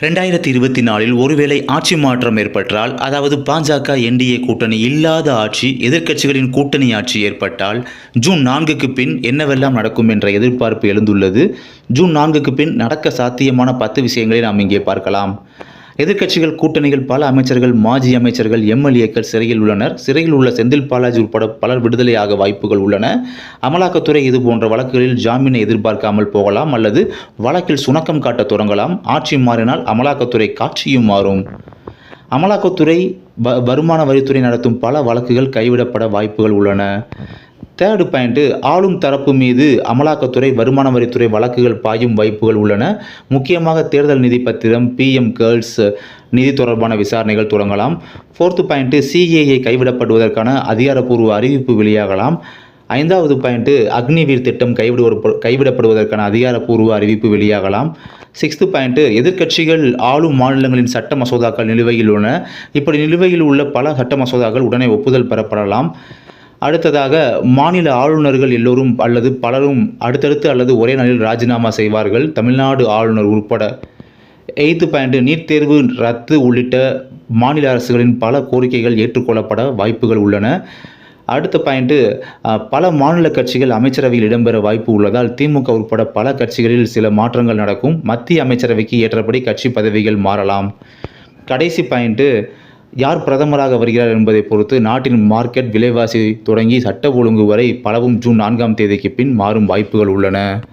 2024 ஒருவேளை ஆட்சி மாற்றம் ஏற்பட்டால், அதாவது பாஜக என்டிஏ கூட்டணி இல்லாத ஆட்சி, எதிர்க்கட்சிகளின் கூட்டணி ஆட்சி ஏற்பட்டால், ஜூன் 4க்கு பின் என்னவெல்லாம் நடக்கும் என்ற எதிர்பார்ப்பு எழுந்துள்ளது. ஜூன் 4க்கு பின் நடக்க சாத்தியமான 10 விஷயங்களை நாம் இங்கே பார்க்கலாம். எதிர்க்கட்சிகள் கூட்டணிகள் பல அமைச்சர்கள், மாஜி அமைச்சர்கள், எம்எல்ஏக்கள் சிறையில் உள்ளனர். சிறையில் உள்ள செந்தில் பாலாஜி உட்பட பலர் விடுதலையாக வாய்ப்புகள் உள்ளன. அமலாக்கத்துறை இது போன்ற வழக்குகளில் ஜாமீனை எதிர்பார்க்காமல் போகலாம் அல்லது வழக்கில் சுணக்கம் காட்ட தொடங்கலாம். ஆட்சி மாறினால் அமலாக்கத்துறை காட்சியும் மாறும். அமலாக்கத்துறை, வருமான வரித்துறை நடத்தும் பல வழக்குகள் கைவிடப்பட வாய்ப்புகள் உள்ளன. தேர்டு பாயிண்ட்டு, ஆளும் தரப்பு மீது அமலாக்கத்துறை, வருமான வரித்துறை வழக்குகள் பாயும் வாய்ப்புகள் உள்ளன. முக்கியமாக தேர்தல் நிதி பத்திரம், பிஎம் கேர்ள்ஸ் நிதி தொடர்பான விசாரணைகள் தொடங்கலாம். ஃபோர்த்து பாயிண்ட்டு, சிஏஏ கைவிடப்படுவதற்கான அதிகாரப்பூர்வ அறிவிப்பு வெளியாகலாம். 5வது பாயிண்ட்டு, அக்னிவீர் திட்டம் கைவிடப்படுவதற்கான அதிகாரப்பூர்வ அறிவிப்பு வெளியாகலாம். 6th பாயிண்ட்டு, எதிர்க்கட்சிகள் ஆளும் மாநிலங்களின் சட்ட மசோதாக்கள் நிலுவையில் உள்ளன. இப்படி நிலுவையில் உள்ள பல சட்ட மசோதாக்கள் உடனே ஒப்புதல் பெறப்படலாம். அடுத்ததாக, மாநில ஆளுநர்கள் எல்லோரும் அல்லது பலரும் அடுத்தடுத்து அல்லது ஒரே நாளில் ராஜினாமா செய்வார்கள், தமிழ்நாடு ஆளுநர் உட்பட. 8th பாயிண்ட், நீட் தேர்வு ரத்து உள்ளிட்ட மாநில அரசுகளின் பல கோரிக்கைகள் ஏற்றுக்கொள்ளப்பட வாய்ப்புகள் உள்ளன. அடுத்த பாயிண்ட்டு, பல மாநில கட்சிகள் அமைச்சரவையில் இடம்பெற வாய்ப்பு உள்ளதால் திமுக உட்பட பல கட்சிகளில் சில மாற்றங்கள் நடக்கும். மத்திய அமைச்சரவைக்கு ஏற்றபடி கட்சி பதவிகள் மாறலாம். கடைசி பாயிண்ட்டு, யார் பிரதமராக வருகிறார் என்பதை பொறுத்து நாட்டின் மார்க்கெட் விலைவாசி தொடங்கி சட்ட ஒழுங்கு வரை பலவும் ஜூன் 4ஆம் தேதிக்கு பின் மாறும் வாய்ப்புகள் உள்ளன.